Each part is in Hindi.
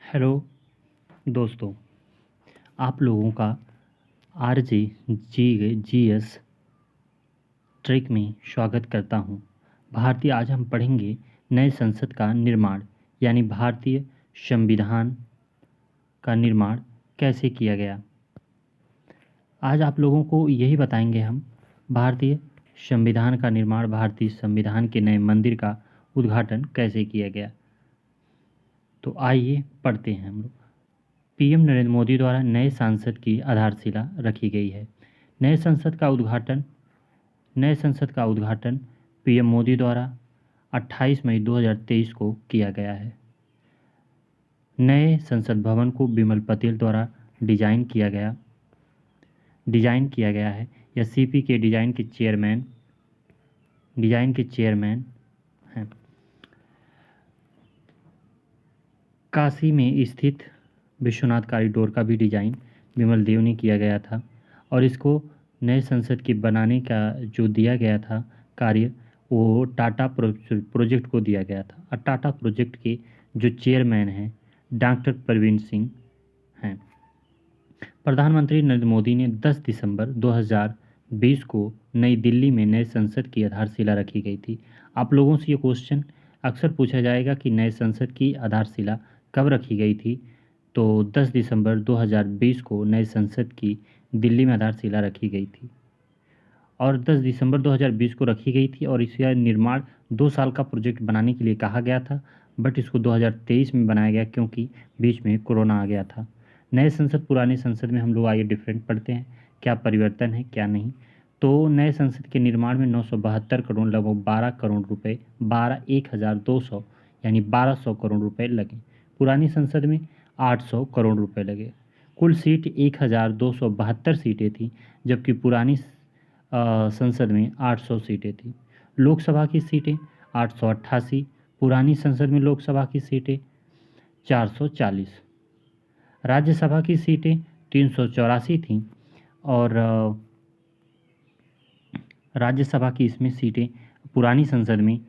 हेलो दोस्तों, आप लोगों का आरजे जीएस ट्रैक में स्वागत करता हूं। भारतीय आज हम पढ़ेंगे नए संसद का निर्माण यानी भारतीय संविधान का निर्माण कैसे किया गया। आज आप लोगों को यही बताएंगे हम भारतीय संविधान का निर्माण, भारतीय संविधान के नए मंदिर का उद्घाटन कैसे किया गया। तो आइए पढ़ते हैं हम लोग। पीएम नरेंद्र मोदी द्वारा नए संसद की आधारशिला रखी गई है। नए संसद का उद्घाटन पीएम मोदी द्वारा 28 मई 2023 को किया गया है। नए संसद भवन को बिमल पटेल द्वारा डिजाइन किया गया है। यह सीपी के डिजाइन के चेयरमैन हैं। काशी में स्थित विश्वनाथ कॉरिडोर का भी डिजाइन विमल देव ने किया गया था और इसको नए संसद के बनाने का जो दिया गया था कार्य, वो टाटा प्रोजेक्ट को दिया गया था और टाटा प्रोजेक्ट के जो चेयरमैन हैं डॉक्टर प्रवीण सिंह हैं। प्रधानमंत्री नरेंद्र मोदी ने 10 दिसंबर 2020 को नई दिल्ली में नए संसद की आधारशिला रखी गई थी। आप लोगों से ये क्वेश्चन अक्सर पूछा जाएगा कि नए संसद की आधारशिला कब रखी गई थी। तो 10 दिसंबर 2020 को नए संसद की दिल्ली में आधारशिला रखी गई थी और 10 दिसंबर 2020 को रखी गई थी और इसका निर्माण 2 साल का प्रोजेक्ट बनाने के लिए कहा गया था, बट इसको 2023 में बनाया गया क्योंकि बीच में कोरोना आ गया था। नए संसद पुराने संसद में हम लोग आइए डिफरेंट पढ़ते हैं, क्या परिवर्तन है क्या नहीं। तो नए संसद के निर्माण में 972 करोड़ लगभग 12 करोड़ रुपये 12,1,200 यानी 1200 करोड़ रुपये लगे। पुरानी संसद में 800 करोड़ रुपये लगे। कुल सीट 1,272 सीटें थी, जबकि पुरानी संसद में 800 सीटें थी। लोकसभा की सीटें 888, पुरानी संसद में लोकसभा की सीटें 440, राज्यसभा की सीटें 384 थीं और राज्यसभा की इसमें सीटें पुरानी संसद में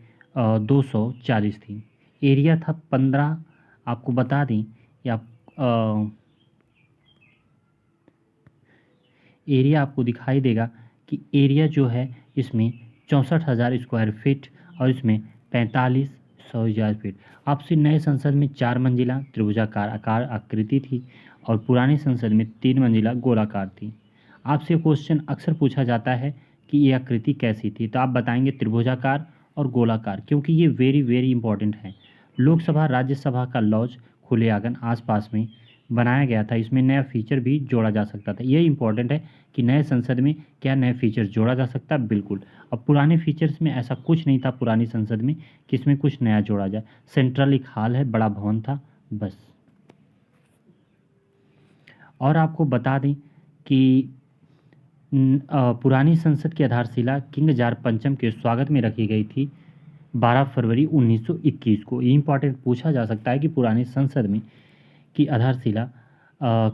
240 थी। एरिया था 15, आपको बता दें या एरिया आपको दिखाई देगा कि एरिया जो है इसमें 64,000 स्क्वायर फीट और इसमें 4500 स्क्वायर फीट। आपसे नए संसद में 4 मंजिला त्रिभुजाकार आकार आकृति थी और पुरानी संसद में 3 मंजिला गोलाकार थी। आपसे क्वेश्चन अक्सर पूछा जाता है कि ये आकृति कैसी थी, तो आप बताएंगे त्रिभुजाकार और गोलाकार, क्योंकि ये वेरी वेरी इंपॉर्टेंट है। लोकसभा राज्यसभा का लॉज खुले आंगन आसपास में बनाया गया था। इसमें नया फीचर भी जोड़ा जा सकता था। ये इंपॉर्टेंट है कि नए संसद में क्या नए फीचर जोड़ा जा सकता है, बिल्कुल। अब पुराने फीचर्स में ऐसा कुछ नहीं था पुरानी संसद में कि इसमें कुछ नया जोड़ा जाए। सेंट्रल एक हॉल है, बड़ा भवन था, बस। और आपको बता दें कि पुरानी संसद की आधारशिला किंग जॉर्ज पंचम के स्वागत में रखी गई थी 12 फरवरी 1921 को। ये इंपॉर्टेंट पूछा जा सकता है कि पुरानी संसद में की आधारशिला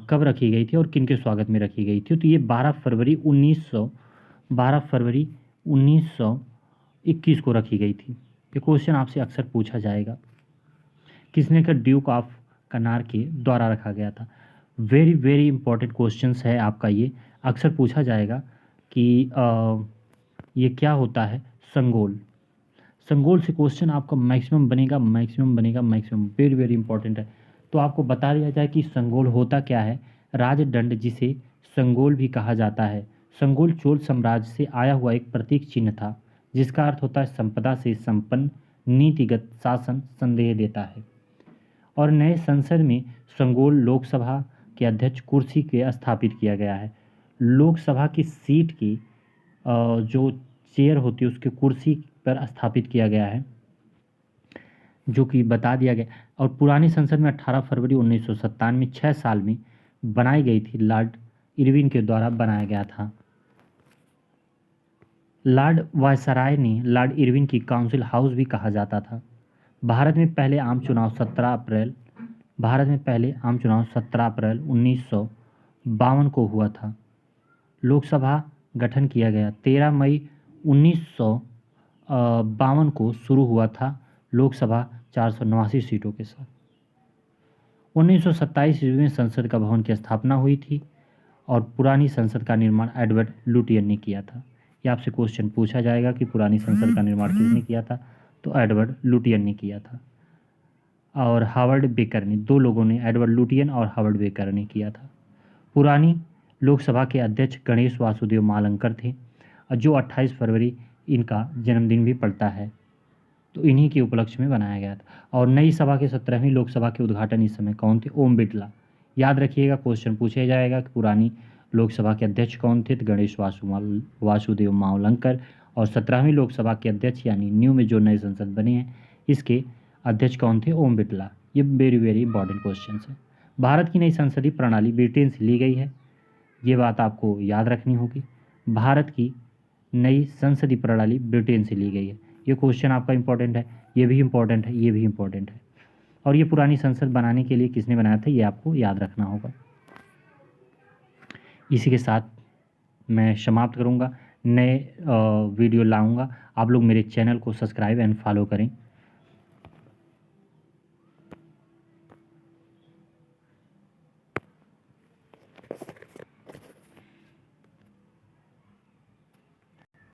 कब रखी गई थी और किन के स्वागत में रखी गई थी। तो ये 12 फरवरी 1921 को रखी गई थी। ये क्वेश्चन आपसे अक्सर पूछा जाएगा। किसने का ड्यूक ऑफ कनार के द्वारा रखा गया था। वेरी वेरी इंपॉर्टेंट क्वेश्चंस है आपका, ये अक्सर पूछा जाएगा कि ये क्या होता है संगोल। संगोल से क्वेश्चन आपका मैक्सिमम बनेगा। वेरी वेरी इंपॉर्टेंट है। तो आपको बता दिया जाए कि संगोल होता क्या है। राजदंड, जिसे संगोल भी कहा जाता है, संगोल चोल साम्राज्य से आया हुआ एक प्रतीक चिन्ह था जिसका अर्थ होता है संपदा से संपन्न नीतिगत शासन संदेह देता है। और नए संसद में संगोल लोकसभा के अध्यक्ष कुर्सी के स्थापित किया गया है। लोकसभा की सीट की जो चेयर होती है उसके कुर्सी पर स्थापित किया गया है, जो कि बता दिया गया। और पुरानी संसद में 18 फरवरी 1997 6 साल में बनाई गई थी, लॉर्ड इरविन के द्वारा बनाया गया था। लॉर्ड वायसराय ने लॉर्ड इरविन की काउंसिल हाउस भी कहा जाता था। भारत में पहले आम चुनाव 17 अप्रैल 1952 को हुआ था। लोकसभा गठन किया गया 13 मई 1952 को शुरू हुआ था। लोकसभा 489 सीटों के साथ 1927 ईस्वी में संसद का भवन की स्थापना हुई थी और पुरानी संसद का निर्माण एडवर्ड लुटियन ने किया था। ये आपसे क्वेश्चन पूछा जाएगा कि पुरानी संसद का निर्माण किसने किया था, तो एडवर्ड लुटियन ने किया था। और हावर्ड बेकर ने, दो लोगों ने, एडवर्ड लुटियन और हावर्ड बेकर ने किया था। पुरानी लोकसभा के अध्यक्ष गणेश वासुदेव मावलंकर थे, जो 28 फरवरी इनका जन्मदिन भी पड़ता है, तो इन्हीं के उपलक्ष्य में बनाया गया था। और नई सभा के 17वीं लोकसभा के उद्घाटन इस समय कौन थे? ओम बिड़ला। याद रखिएगा, क्वेश्चन पूछा जाएगा कि पुरानी लोकसभा के अध्यक्ष कौन थे? तो गणेश वासुदेव मावलंकर। और 17वीं लोकसभा के अध्यक्ष यानी न्यू में जो नए संसद बने हैं, इसके अध्यक्ष कौन थे? ओम बिड़ला। ये वेरी वेरी इंपॉर्टेंट क्वेश्चन है। भारत की नई संसदीय प्रणाली ब्रिटेन से ली गई है, ये बात आपको याद रखनी होगी। भारत की नई संसदीय प्रणाली ब्रिटेन से ली गई है। ये क्वेश्चन आपका इंपॉर्टेंट है, ये भी इंपॉर्टेंट है, ये भी इंपॉर्टेंट है। और ये पुरानी संसद बनाने के लिए किसने बनाया था, ये आपको याद रखना होगा। इसी के साथ मैं समाप्त करूँगा, नए वीडियो लाऊंगा। आप लोग मेरे चैनल को सब्सक्राइब एंड फॉलो करें।